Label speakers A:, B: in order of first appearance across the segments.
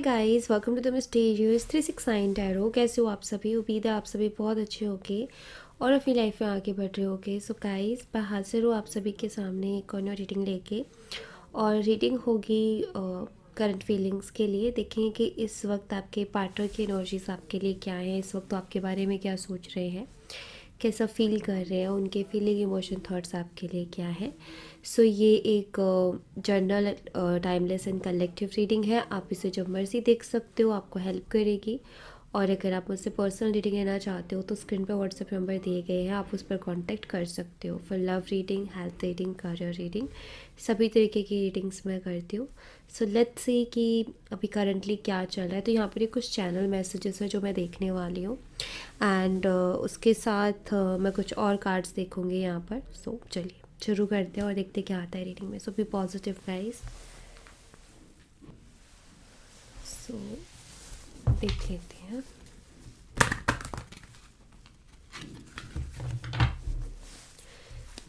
A: Guys, welcome to the mysterious 369 tarot. कैसे हो आप सभी? उम्मीद है आप सभी बहुत अच्छे होगे और अपनी लाइफ में आगे बढ़ रहे होगे। सो गाइस, मैं हाजिर हूँ आप सभी के सामने एक और रीडिंग लेके। और रीडिंग होगी करंट फीलिंग्स के लिए। देखें कि इस वक्त आपके पार्टनर की एनर्जीज आपके लिए क्या है, इस वक्त तो आपके बारे में क्या सोच रहे हैं, कैसा फील कर रहे हैं, उनके फीलिंग इमोशन थॉट्स आपके लिए क्या है। सो ये एक general timeless and collective reading है। आप इसे जब मर्जी देख सकते हो, आपको हेल्प करेगी। और अगर आप मुझसे पर्सनल रीडिंग लेना चाहते हो तो स्क्रीन पर व्हाट्सएप नंबर दिए गए हैं, आप उस पर कांटेक्ट कर सकते हो for love reading, health reading, career reading. सभी तरीके की रीडिंग्स मैं करती हूँ। सो लेट्स सी कि अभी करंटली क्या चल रहा है। तो यहाँ पर ये कुछ चैनल मैसेजेस हैं जो मैं देखने वाली हूँ एंड उसके साथ मैं कुछ और कार्ड्स देखूँगी यहाँ पर। सो चलिए शुरू करते हैं और देखते क्या आता है रीडिंग में। सो बी पॉजिटिव गाइस। सो देख लेते हैं।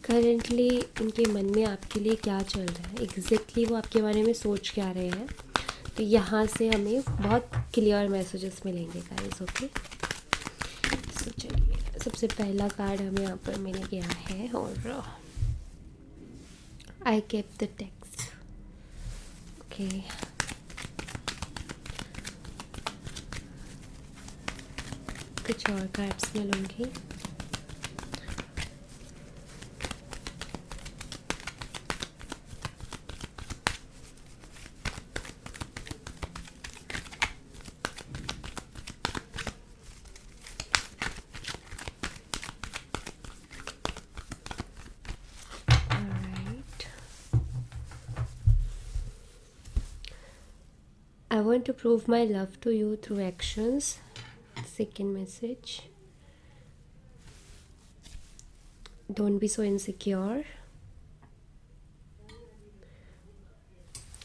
A: करंटली इनके मन में आपके लिए क्या चल रहा है, एग्जैक्टली वो आपके बारे में सोच क्या रहे हैं। तो यहाँ से हमें बहुत क्लियर मैसेजेस मिलेंगे गाइस। ओके, सो चलिए सबसे पहला कार्ड हमें यहाँ पर मिल गया है और आई केप द टेक्स्ट। ओके, कुछ और कार्ड्स मैं लूँगी। I want to prove my love to you through actions. Second message. Don't be so insecure.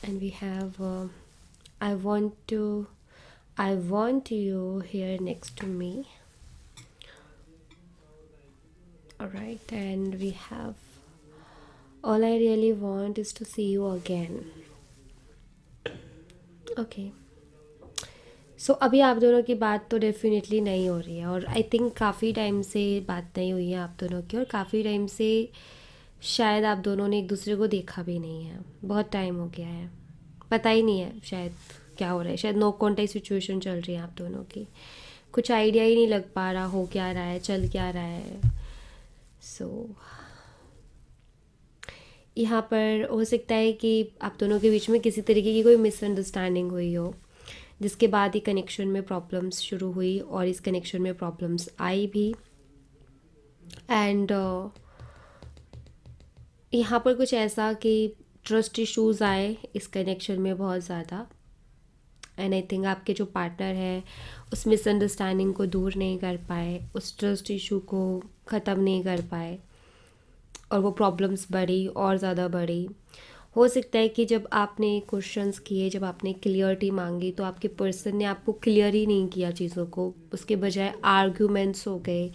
A: And we have I want you here next to me. Alright, and we have all I really want is to see you again. Okay, so अभी आप दोनों की बात तो definitely नहीं हो रही है और आई थिंक काफ़ी टाइम से बात नहीं हुई है आप दोनों की, और काफ़ी टाइम से शायद आप दोनों ने एक दूसरे को देखा भी नहीं है। बहुत टाइम हो गया है, पता ही नहीं है शायद क्या हो रहा है। शायद नो कॉन्टैक्ट सिचुएशन चल रही है आप दोनों की। कुछ आइडिया ही नहीं लग पा रहा हो क्या रहा है, चल क्या रहा है। सो यहाँ पर हो सकता है कि आप दोनों के बीच में किसी तरीके की कोई मिसअंडरस्टैंडिंग हुई हो, जिसके बाद ही कनेक्शन में प्रॉब्लम्स शुरू हुई और इस कनेक्शन में प्रॉब्लम्स आई भी। एंड यहाँ पर कुछ ऐसा कि ट्रस्ट इश्यूज़ आए इस कनेक्शन में बहुत ज़्यादा। एंड आई थिंक आपके जो पार्टनर है उस मिसअंडरस्टैंडिंग को दूर नहीं कर पाए, उस ट्रस्ट इशू को ख़त्म नहीं कर पाए और वो प्रॉब्लम्स बढ़ी और ज़्यादा बढ़ी। हो सकता है कि जब आपने क्वेश्चंस किए, जब आपने क्लियरिटी मांगी, तो आपके पर्सन ने आपको क्लियर ही नहीं किया चीज़ों को। उसके बजाय आर्ग्यूमेंट्स हो गए,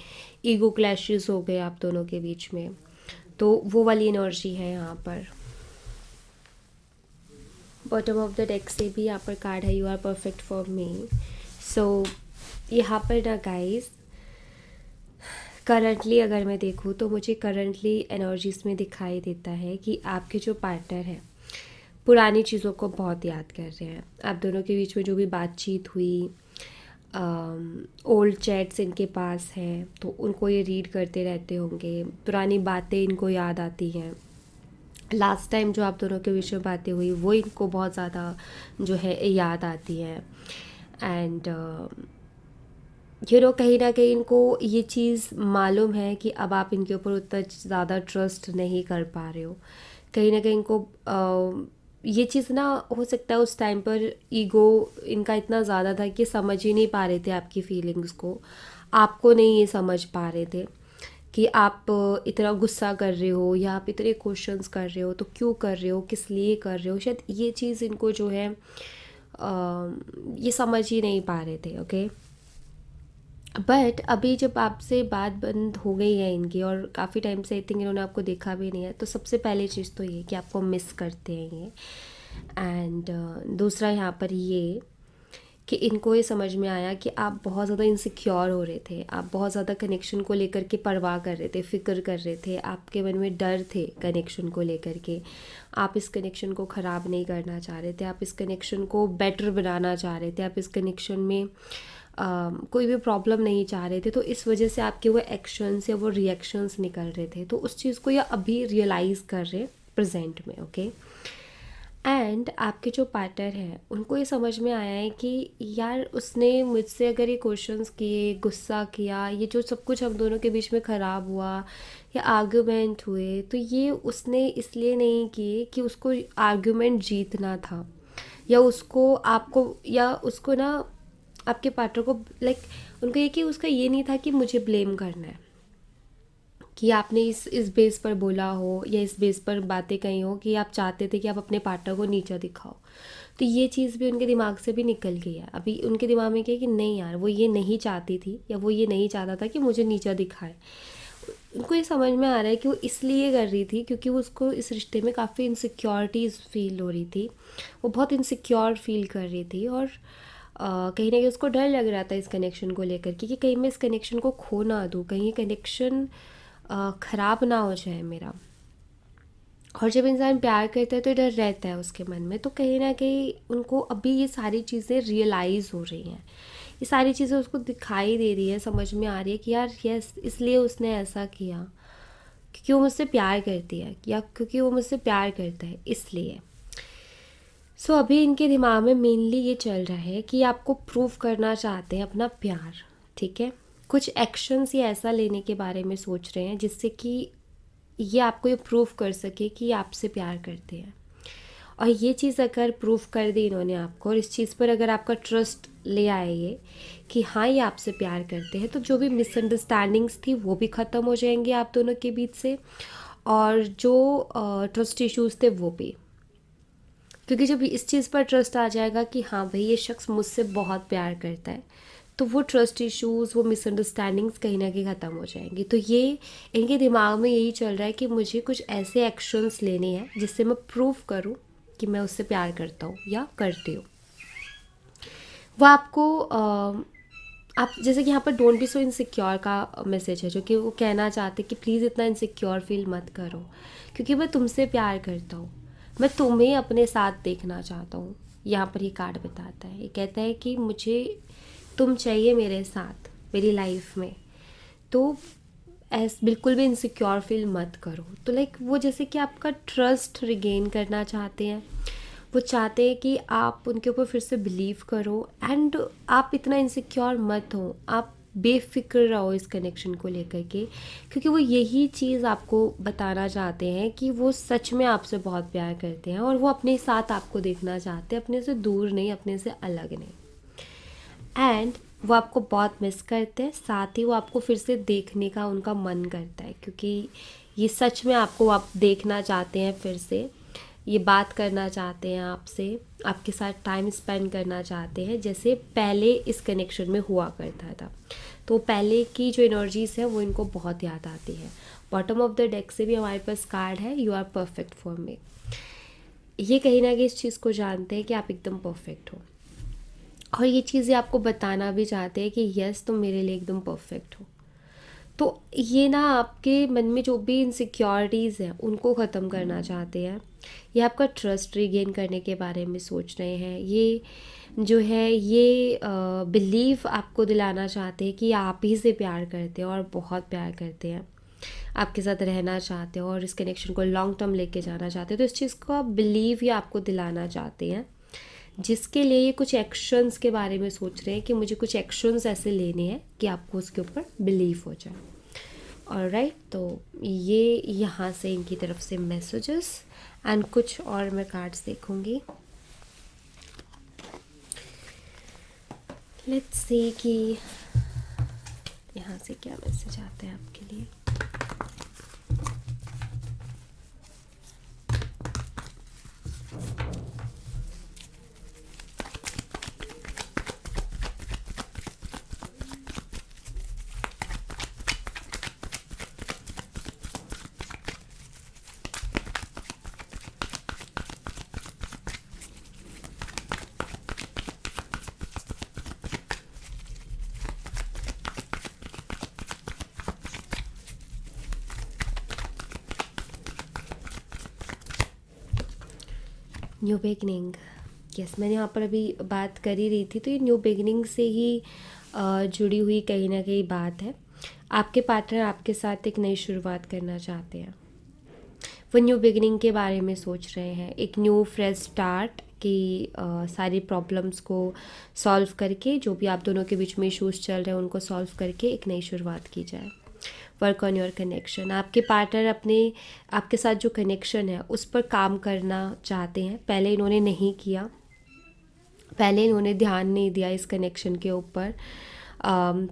A: ईगो क्लैशेस हो गए आप दोनों के बीच में। तो वो वाली एनर्जी है यहाँ पर। बॉटम ऑफ द डेक से भी यहाँ पर कार्ड है you are perfect for me. So यहाँ पर ना गाइस, करंटली अगर मैं देखूँ तो मुझे करंटली एनर्जीज में दिखाई देता है कि आपके जो पार्टनर हैं पुरानी चीज़ों को बहुत याद कर रहे हैं। आप दोनों के बीच में जो भी बातचीत हुई, ओल्ड चैट्स इनके पास हैं तो उनको ये रीड करते रहते होंगे। पुरानी बातें इनको याद आती हैं। लास्ट टाइम जो आप दोनों के बीच में बातें हुई वो इनको बहुत ज़्यादा जो है याद आती हैं। एंड कहीं ना कहीं इनको ये चीज़ मालूम है कि अब आप इनके ऊपर उतना ज़्यादा ट्रस्ट नहीं कर पा रहे हो। कहीं ना कहीं इनको ये चीज़ ना, हो सकता है उस टाइम पर ईगो इनका इतना ज़्यादा था कि समझ ही नहीं पा रहे थे आपकी फीलिंग्स को। आपको नहीं ये समझ पा रहे थे कि आप इतना गुस्सा कर रहे हो या आप इतने क्वेश्चंस कर रहे हो, तो क्यों कर रहे हो, किस लिए कर रहे हो। शायद ये चीज़ इनको जो है ये समझ ही नहीं पा रहे थे। ओके, बट अभी जब आपसे बात बंद हो गई है इनकी और काफ़ी टाइम से आई थिंक इन्होंने आपको देखा भी नहीं है, तो सबसे पहली चीज़ तो ये कि आपको मिस करते हैं ये। एंड दूसरा यहाँ पर ये कि इनको ये समझ में आया कि आप बहुत ज़्यादा इनसिक्योर हो रहे थे, आप बहुत ज़्यादा कनेक्शन को लेकर के परवाह कर रहे थे, फ़िक्र कर रहे थे, आपके मन में डर थे कनेक्शन को लेकर के। आप इस कनेक्शन को ख़राब नहीं करना चाह रहे थे, आप इस कनेक्शन को बेटर बनाना चाह रहे थे, आप इस कनेक्शन में कोई भी प्रॉब्लम नहीं चाह रहे थे। तो इस वजह से आपके वो एक्शंस या वो रिएक्शंस निकल रहे थे। तो उस चीज़ को ये अभी रियलाइज़ कर रहे प्रेजेंट में, ओके। एंड आपके जो पार्टनर हैं उनको ये समझ में आया है कि यार उसने मुझसे अगर ये क्वेश्चंस किए, गुस्सा किया, ये जो सब कुछ हम दोनों के बीच में ख़राब हुआ या आर्ग्यूमेंट हुए, तो ये उसने इसलिए नहीं किए कि उसको आर्ग्यूमेंट जीतना था, या उसको आपको या उसको ना आपके पार्टनर को उनको ये कि उसका ये नहीं था कि मुझे ब्लेम करना है, कि आपने इस बेस पर बोला हो या इस बेस पर बातें कही हो कि आप चाहते थे कि आप अपने पार्टनर को नीचा दिखाओ। तो ये चीज़ भी उनके दिमाग से भी निकल गई है। अभी उनके दिमाग में क्या है कि नहीं यार, वो ये नहीं चाहती थी या वो ये नहीं चाहता था कि मुझे नीचा दिखाए। उनको ये समझ में आ रहा है कि वो इसलिए कर रही थी क्योंकि वो उसको इस रिश्ते में काफ़ी इनसिक्योरिटीज़ फील हो रही थी, वो बहुत इनसिक्योर फील कर रही थी। और कहीं ना कहीं उसको डर लग रहा था इस कनेक्शन को लेकर कि कहीं मैं इस कनेक्शन को खो ना दूँ, कहीं ये कनेक्शन ख़राब ना हो जाए मेरा। और जब इंसान प्यार करता है तो डर रहता है उसके मन में। तो कहीं ना कहीं उनको अभी ये सारी चीज़ें रियलाइज़ हो रही हैं, ये सारी चीज़ें उसको दिखाई दे रही है, समझ में आ रही है कि यार यस, इसलिए उसने ऐसा किया क्योंकि वो मुझसे प्यार करती है, या क्योंकि वो मुझसे प्यार करता है इसलिए। सो अभी इनके दिमाग में मेनली ये चल रहा है कि आपको प्रूव करना चाहते हैं अपना प्यार, ठीक है। कुछ एक्शंस ये ऐसा लेने के बारे में सोच रहे हैं जिससे कि ये आपको ये प्रूव कर सके कि ये आपसे प्यार करते हैं। और ये चीज़ अगर प्रूव कर दी इन्होंने आपको, और इस चीज़ पर अगर आपका ट्रस्ट ले आए ये कि हाँ ये आपसे प्यार करते हैं, तो जो भी मिसअंडरस्टैंडिंग्स थी वो भी ख़त्म हो जाएंगी आप दोनों के बीच से, और जो ट्रस्ट इश्यूज़ थे वो भी। क्योंकि जब इस चीज़ पर ट्रस्ट आ जाएगा कि हाँ भाई ये शख्स मुझसे बहुत प्यार करता है, तो वो ट्रस्ट इश्यूज़, वो मिसअंडरस्टैंडिंग्स कहीं ना कहीं ख़त्म हो जाएंगी। तो ये इनके दिमाग में यही चल रहा है कि मुझे कुछ ऐसे एक्शंस लेने हैं जिससे मैं प्रूव करूँ कि मैं उससे प्यार करता हूँ या करती हूँ। वो आपको आप जैसे कि यहाँ पर डोंट बी सो इनसिक्योर का मैसेज है, जो कि वो कहना चाहते कि प्लीज़ इतना इनसिक्योर फील मत करो, क्योंकि मैं तुमसे प्यार करता हूँ, मैं तुम्हें अपने साथ देखना चाहता हूँ। यहाँ पर ये कार्ड बताता है, ये कहता है कि मुझे तुम चाहिए मेरे साथ मेरी लाइफ में, तो बिल्कुल भी इनसिक्योर फील मत करो। तो वो जैसे कि आपका ट्रस्ट रिगेन करना चाहते हैं, वो चाहते हैं कि आप उनके ऊपर फिर से बिलीव करो, एंड आप इतना इनसिक्योर मत हो, आप बेफिक्र रहो इस कनेक्शन को लेकर के, क्योंकि वो यही चीज़ आपको बताना चाहते हैं कि वो सच में आपसे बहुत प्यार करते हैं, और वो अपने साथ आपको देखना चाहते हैं, अपने से दूर नहीं, अपने से अलग नहीं। एंड वो आपको बहुत मिस करते हैं, साथ ही वो आपको फिर से देखने का उनका मन करता है, क्योंकि ये सच में आपको आप देखना चाहते हैं, फिर से ये बात करना चाहते हैं आपसे, आपके साथ टाइम स्पेंड करना चाहते हैं जैसे पहले इस कनेक्शन में हुआ करता था। तो पहले की जो एनर्जीज़ है वो इनको बहुत याद आती है। बॉटम ऑफ द डेक से भी हमारे पास कार्ड है, you are perfect for me. ये कहीं ना कहीं इस चीज़ को जानते हैं कि आप एकदम परफेक्ट हो, और ये चीज़ें आपको बताना भी चाहते हैं कि यस तुम मेरे लिए एकदम परफेक्ट हो। तो ये ना आपके मन में जो भी इनसिक्योरिटीज़ हैं उनको ख़त्म करना चाहते हैं, ये आपका ट्रस्ट रिगेन करने के बारे में सोच रहे हैं, ये जो है ये बिलीव आपको दिलाना चाहते हैं कि आप ही से प्यार करते हैं और बहुत प्यार करते हैं, आपके साथ रहना चाहते हैं और इस कनेक्शन को लॉन्ग टर्म लेके जाना चाहते हैं। तो इस चीज़ को आप बिलीव या आपको दिलाना चाहते हैं, जिसके लिए ये कुछ एक्शंस के बारे में सोच रहे हैं कि मुझे कुछ एक्शंस ऐसे लेने हैं कि आपको उसके ऊपर बिलीव हो जाए। ऑलराइट, तो ये यहाँ से इनकी तरफ से मैसेजेस, एंड कुछ और मैं कार्ड्स देखूँगी। लेट्स सी कि यहाँ से क्या मैसेज आता है आपके लिए। न्यू बिगनिंग, यस, मैंने यहाँ पर अभी बात कर ही रही थी, तो ये न्यू बिगनिंग से ही जुड़ी हुई कहीं ना कहीं बात है। आपके पार्टनर आपके साथ एक नई शुरुआत करना चाहते हैं, वो न्यू बिगनिंग के बारे में सोच रहे हैं, एक न्यू फ्रेश स्टार्ट की सारी प्रॉब्लम्स को सॉल्व करके, जो भी आप दोनों के बीच में इश्यूज चल रहे हैं उनको सॉल्व करके एक नई शुरुआत की जाए। वर्क ऑन योर कनेक्शन, आपके पार्टनर अपने आपके साथ जो कनेक्शन है उस पर काम करना चाहते हैं। पहले इन्होंने नहीं किया, पहले इन्होंने ध्यान नहीं दिया इस कनेक्शन के ऊपर,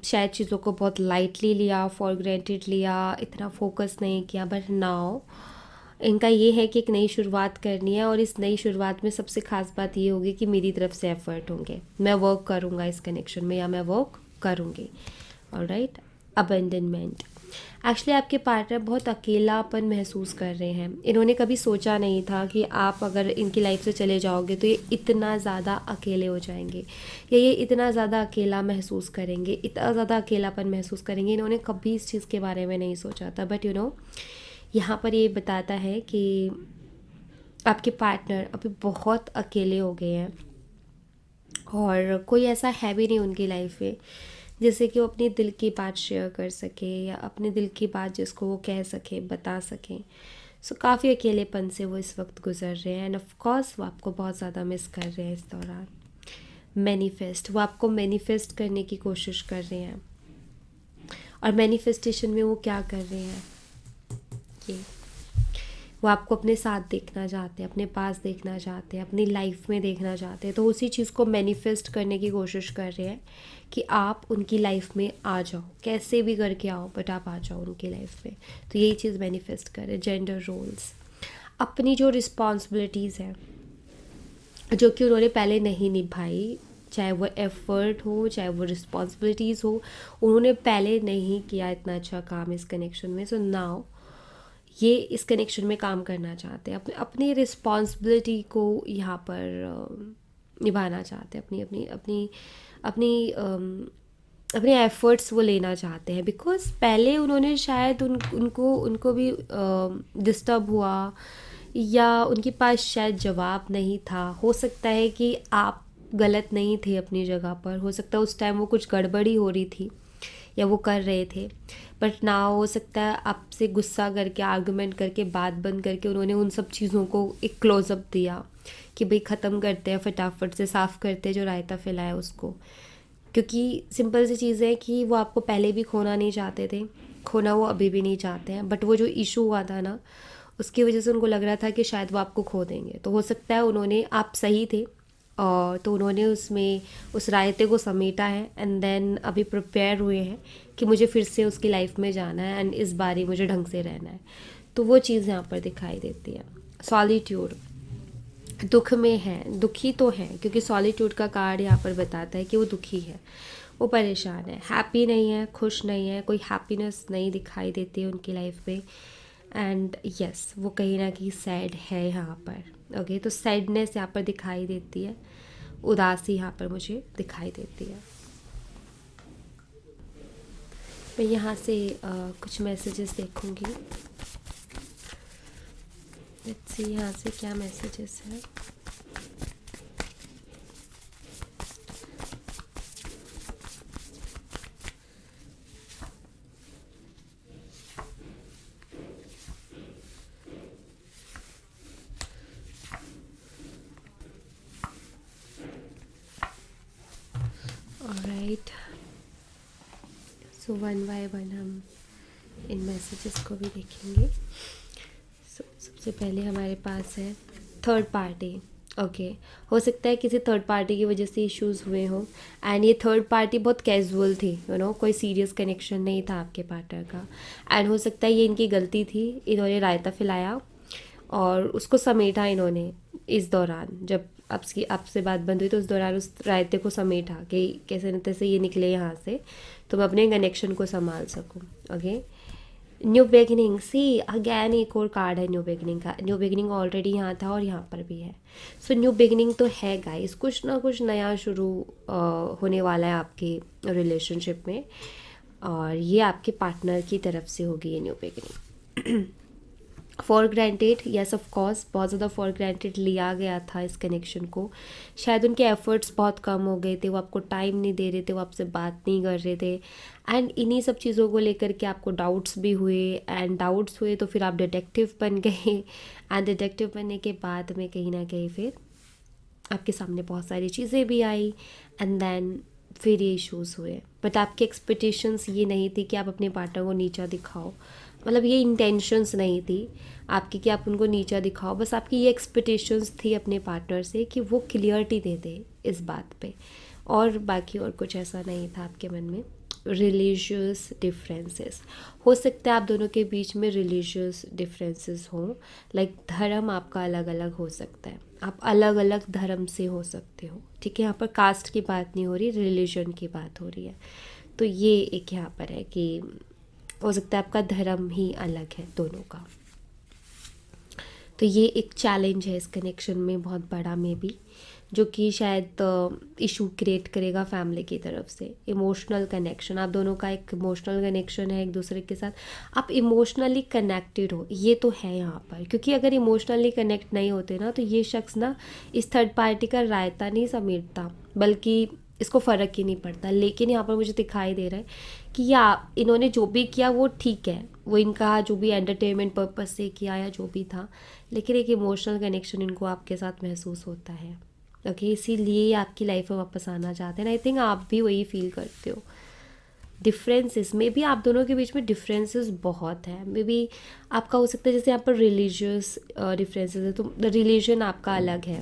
A: शायद चीज़ों को बहुत लाइटली लिया, फॉर ग्रांटेड लिया, इतना फोकस नहीं किया। बट नाउ इनका ये है कि एक नई शुरुआत करनी है, और इस नई शुरुआत में सबसे ख़ास बात ये होगी कि मेरी तरफ से एफ़र्ट होंगे, मैं वर्क करूँगा इस कनेक्शन में, या मैं वर्क करूँगी। ऑलराइट, अबेंडनमेंट, एक्चुअली आपके पार्टनर बहुत अकेलापन महसूस कर रहे हैं। इन्होंने कभी सोचा नहीं था कि आप अगर इनकी लाइफ से चले जाओगे तो ये इतना ज़्यादा अकेले हो जाएंगे, या ये इतना ज़्यादा अकेला महसूस करेंगे, इतना ज़्यादा अकेलापन महसूस करेंगे। इन्होंने कभी इस चीज़ के बारे में नहीं सोचा था। बट यहाँ पर ये बताता है कि आपके पार्टनर अभी बहुत अकेले हो गए हैं, और कोई ऐसा है भी नहीं उनकी लाइफ में जिससे कि वो अपनी दिल की बात शेयर कर सके, या अपने दिल की बात जिसको वो कह सके, बता सकें। सो काफ़ी अकेलेपन से वो इस वक्त गुजर रहे हैं, एंड ऑफ कोर्स वो आपको बहुत ज़्यादा मिस कर रहे हैं इस दौरान। मैनिफेस्ट, वो आपको मैनिफेस्ट करने की कोशिश कर रहे हैं, और मैनिफेस्टेशन में वो क्या कर रहे हैं, ये वो आपको अपने साथ देखना चाहते हैं, अपने पास देखना चाहते हैं, अपनी लाइफ में देखना चाहते हैं। तो उसी चीज़ को मैनिफेस्ट करने की कोशिश कर रहे हैं कि आप उनकी लाइफ में आ जाओ, कैसे भी करके आओ, बट आप आ जाओ उनकी लाइफ में। तो यही चीज़ मैनिफेस्ट करें। जेंडर रोल्स, अपनी जो रिस्पॉन्सिबिलिटीज़ हैं जो कि उन्होंने पहले नहीं निभाई, चाहे वो एफ़र्ट हो, चाहे वो रिस्पॉन्सिबिलिटीज़ हो, उन्होंने पहले नहीं किया इतना अच्छा काम इस कनेक्शन में। सो नाउ ये इस कनेक्शन में काम करना चाहते हैं, अपने अपनी रिस्पॉन्सिबिलिटी को यहाँ पर निभाना चाहते हैं, अपनी अपनी अपनी अपनी अपने एफ़र्ट्स वो लेना चाहते हैं। बिकॉज़ पहले उन्होंने शायद उनको भी डिस्टर्ब हुआ, या उनके पास शायद जवाब नहीं था। हो सकता है कि आप गलत नहीं थे अपनी जगह पर, हो सकता है उस टाइम वो कुछ गड़बड़ी हो रही थी या वो कर रहे थे। बट ना हो सकता है आपसे गुस्सा करके, आर्गुमेंट करके, बात बंद करके उन्होंने उन सब चीज़ों को एक क्लोज़अप दिया कि भाई ख़त्म करते हैं, फटाफट से साफ़ करते हैं जो रायता फैलाया उसको। क्योंकि सिंपल सी चीज़ है कि वो आपको पहले भी खोना नहीं चाहते थे, खोना वो अभी भी नहीं चाहते हैं। बट वो जो इशू हुआ था ना, उसकी वजह से उनको लग रहा था कि शायद वो आपको खो देंगे। तो हो सकता है उन्होंने, आप सही थे, और तो उन्होंने उसमें उस रायते को समेटा है, एंड देन अभी प्रिपेयर हुए हैं कि मुझे फिर से उसकी लाइफ में जाना है, एंड इस बार ही मुझे ढंग से रहना है। तो वो चीज़ यहाँ पर दिखाई देती है। सॉलिट्यूड, दुख में है, दुखी तो है, क्योंकि सॉलिट्यूड का कार्ड यहाँ पर बताता है कि वो दुखी है, वो परेशान है, हैप्पी नहीं है, खुश नहीं है, कोई हैप्पीनेस नहीं दिखाई देती है उनकी लाइफ में। एंड यस, वो कहीं ना कहीं सैड है यहाँ पर। ओके, तो सैडनेस यहाँ पर दिखाई देती है, उदासी यहाँ पर मुझे दिखाई देती है। मैं यहाँ से कुछ मैसेजेस देखूँगी। लेट्स सी यहाँ से क्या मैसेजेस हैं। Alright, so one by one हम इन मैसेजेस को भी देखेंगे। सबसे पहले हमारे पास है थर्ड पार्टी। ओके, हो सकता है किसी थर्ड पार्टी की वजह से इश्यूज़ हुए हों, एंड ये थर्ड पार्टी बहुत कैजुअल थी, कोई सीरियस कनेक्शन नहीं था आपके पार्टनर का। एंड हो सकता है ये इनकी गलती थी, इन्होंने रायता फैलाया और उसको समेटा इन्होंने इस दौरान, जब आपसे बात बंद हुई तो उस दौरान उस रायते को समेटा कि कैसे न तैसे ये निकले यहाँ से, तो मैं अपने कनेक्शन को संभाल सकूँ। ओके, न्यू बिगिनिंग, सी अगैन एक और कार्ड है न्यू बिगिनिंग का। न्यू बिगिनिंग ऑलरेडी यहाँ था और यहाँ पर भी है। सो न्यू बिगिनिंग तो है गाइस, कुछ ना कुछ नया शुरू होने वाला है आपके रिलेशनशिप में, और ये आपके पार्टनर की तरफ से होगी ये new beginning. For granted, yes of course, बहुत ज़्यादा फॉर ग्रांटेड लिया गया था इस कनेक्शन को। शायद उनके एफर्ट्स बहुत कम हो गए थे, वो आपको टाइम नहीं दे रहे थे, वो आपसे बात नहीं कर रहे थे। एंड इन्हीं सब चीज़ों को लेकर के आपको डाउट्स भी हुए, एंड डाउट्स हुए तो फिर आप डिटेक्टिव बन गए। एंड डिटेक्टिव बनने के बाद में कहीं ना कहीं फिर आपके सामने बहुत सारी चीज़ें भी आई, एंड देन फिर ये इश्यूज़ हुए। बट आपकी एक्सपेक्टेशंस ये नहीं थी कि आप अपने पार्टनर को नीचा दिखाओ, मतलब ये इंटेंशंस नहीं थी आपकी कि आप उनको नीचा दिखाओ, बस आपकी ये एक्सपेक्टेशंस थी अपने पार्टनर से कि वो क्लियरिटी दे दे इस बात पे, और बाकी और कुछ ऐसा नहीं था आपके मन में। रिलीजियस डिफरेंसेस, हो सकता है आप दोनों के बीच में रिलीजियस डिफरेंसेस हों, लाइक धर्म आपका अलग अलग हो सकता है, आप अलग अलग धर्म से हो सकते हो, ठीक है। यहाँ पर कास्ट की बात नहीं हो रही, रिलीजन की बात हो रही है। तो ये एक यहाँ पर है कि हो सकता है आपका धर्म ही अलग है दोनों का। तो ये एक चैलेंज है इस कनेक्शन में बहुत बड़ा में भी, जो कि शायद इशू क्रिएट करेगा फैमिली की तरफ से। इमोशनल कनेक्शन, आप दोनों का एक इमोशनल कनेक्शन है एक दूसरे के साथ, आप इमोशनली कनेक्टेड हो, ये तो है यहाँ पर। क्योंकि अगर इमोशनली कनेक्ट नहीं होते ना, तो ये शख्स ना इस थर्ड पार्टी का रायता नहीं समेटता, बल्कि इसको फ़र्क ही नहीं पड़ता। लेकिन यहाँ पर मुझे दिखाई दे रहा है कि या इन्होंने जो भी किया वो ठीक है, वो इनका जो भी एंटरटेनमेंट पर्पस से किया या जो भी था, लेकिन एक इमोशनल कनेक्शन इनको आपके साथ महसूस होता है। ओके, इसीलिए आपकी लाइफ में वापस आना चाहते हैं। आई थिंक आप भी वही फील करते हो। डिफरेंसेस में भी आप दोनों के बीच में डिफरेंसेस बहुत है। मे बी आपका हो सकता है जैसे यहाँ पर रिलीजियस डिफरेंसेस है, तो रिलीजन आपका अलग है।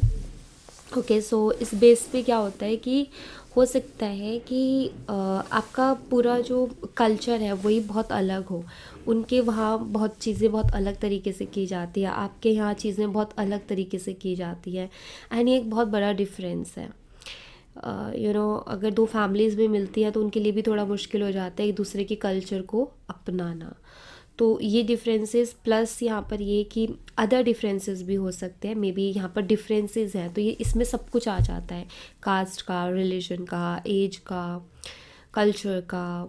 A: ओके, सो इस बेस पे क्या होता है कि हो सकता है कि आपका पूरा जो कल्चर है वही बहुत अलग हो। उनके वहाँ बहुत चीज़ें बहुत अलग तरीके से की जाती है, आपके यहाँ चीज़ें बहुत अलग तरीके से की जाती है। एंड ये एक बहुत बड़ा डिफरेंस है। अगर दो फैमिलीज़ में मिलती हैं तो उनके लिए भी थोड़ा मुश्किल हो जाता है एक दूसरे के कल्चर को अपनाना। तो ये डिफरेंसेस प्लस यहाँ पर ये कि अदर डिफरेंसेस भी हो सकते हैं। मे बी यहाँ पर डिफरेंसेस हैं तो ये इसमें सब कुछ आ जाता है, कास्ट का, रिलीजन का, एज का, कल्चर का,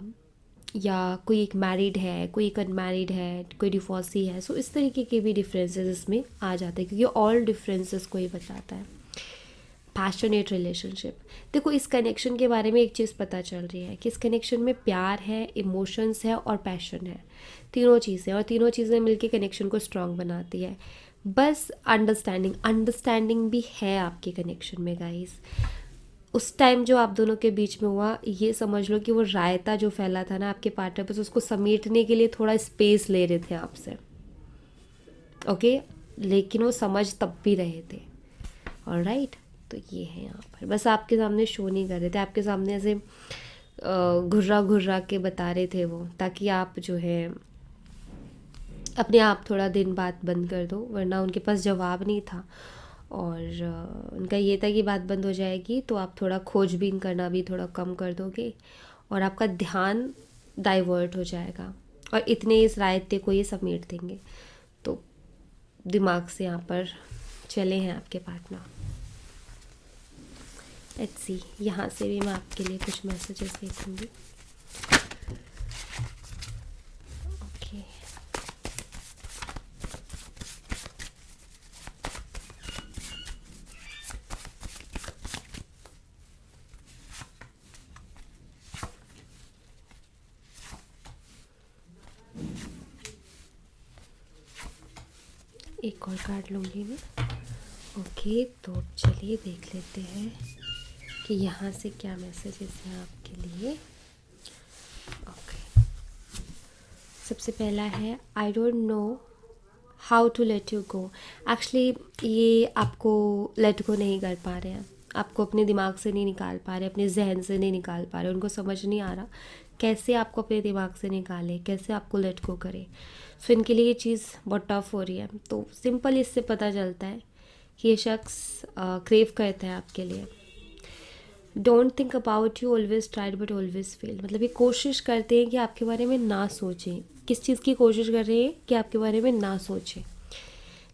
A: या कोई एक मैरिड है, कोई एक अनमैरिड है, कोई डिवोर्सी है। सो इस तरीके के भी डिफरेंसेस इसमें आ जाते हैं, क्योंकि ऑल डिफरेंसेस को ही बताता है। पैशनेट रिलेशनशिप, देखो इस कनेक्शन के बारे में एक चीज़ पता चल रही है कि इस कनेक्शन में प्यार है, इमोशंस है और पैशन है, तीनों चीज़ें, और तीनों चीज़ें मिलके कनेक्शन को स्ट्रॉन्ग बनाती है। बस अंडरस्टैंडिंग भी है आपके कनेक्शन में गाइस। उस टाइम जो आप दोनों के बीच में हुआ, ये समझ लो कि वो रायता जो फैला था ना आपके पार्टनर, बस उसको समेटने के लिए थोड़ा स्पेस ले रहे थे आपसे। ओके, लेकिन वो समझ तब भी रहे थे। ऑलराइट, तो ये है यहाँ पर, बस आपके सामने शो नहीं कर रहे थे, आपके सामने ऐसे घुर्रा घुर्रा के बता रहे थे वो, ताकि आप जो है अपने आप थोड़ा दिन बात बंद कर दो, वरना उनके पास जवाब नहीं था। और उनका ये था कि बात बंद हो जाएगी तो आप थोड़ा खोजबीन करना भी थोड़ा कम कर दोगे, और आपका ध्यान डाइवर्ट हो जाएगा, और इतने इस रायते को ये समेट देंगे। तो दिमाग से यहाँ पर चले हैं आपके पार्टनर। लेट्स सी, यहाँ से भी मैं आपके लिए कुछ मैसेजेस देखूँगी। ओके, एक और कार्ड लूँगी मैं। ओके, तो चलिए देख लेते हैं कि यहाँ से क्या मैसेजेस हैं आपके लिए। ओके, सबसे पहला है I don't know how to let you go. Actually ये आपको लेट गो नहीं कर पा रहे हैं, आपको अपने दिमाग से नहीं निकाल पा रहे, अपने जहन से नहीं निकाल पा रहे, उनको समझ नहीं आ रहा कैसे आपको अपने दिमाग से निकाले, कैसे आपको लेट गो करे। सो इनके लिए ये चीज़ बहुत टफ हो रही है। तो सिंपल इससे पता चलता है कि ये शख्स क्रेव करता है आपके लिए। Don't think about you, always tried but always fail. मतलब ये कोशिश करते हैं कि आपके बारे में ना सोचें। किस चीज़ की कोशिश कर रहे हैं? कि आपके बारे में ना सोचें।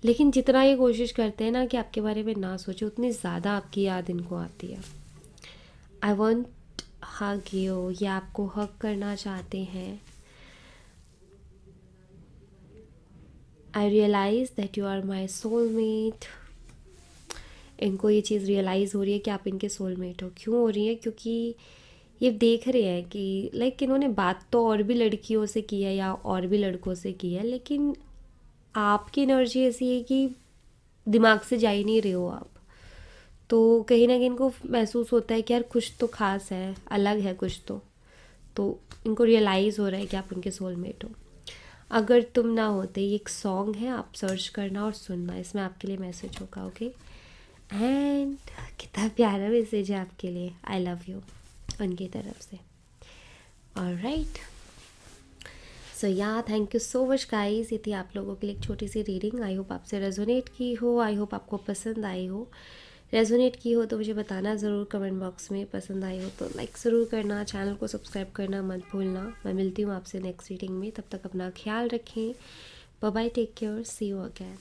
A: लेकिन जितना ये कोशिश करते हैं ना कि आपके बारे में ना सोचें, उतनी ज़्यादा आपकी याद इनको आती है। आई वॉन्ट हग यू, ये आपको हग करना चाहते हैं। I realise that you are my soulmate. इनको ये चीज़ रियलाइज़ हो रही है कि आप इनके सोलमेट हो। क्यों हो रही है? क्योंकि ये देख रहे हैं कि लाइक इन्होंने बात तो और भी लड़कियों से की है या और भी लड़कों से की है, लेकिन आपकी एनर्जी ऐसी है कि दिमाग से जा ही नहीं रहे हो आप। तो कहीं ना कहीं इनको महसूस होता है कि यार कुछ तो खास है, अलग है कुछ तो इनको रियलाइज़ हो रहा है कि आप उनके सोलमेट हो। अगर तुम ना होते, ये एक सॉन्ग है, आप सर्च करना और सुनना, इसमें आपके लिए मैसेज होगा। ओके, एंड कितना प्यारा मैसेज है आपके लिए, आई लव यू उनकी तरफ से। ऑलराइट, सो या thank you so much guys. ये थी आप लोगों के लिए एक छोटी सी रीडिंग। आई होप आपसे रेजोनेट की हो, आई होप आपको पसंद आई हो। रेजोनेट की हो तो मुझे बताना ज़रूर कमेंट बॉक्स में। पसंद आई हो तो लाइक ज़रूर करना, चैनल को सब्सक्राइब करना मत भूलना। मैं मिलती हूँ आपसे नेक्स्ट रीडिंग में, तब तक अपना ख्याल रखें। Bye bye, take care, see you again.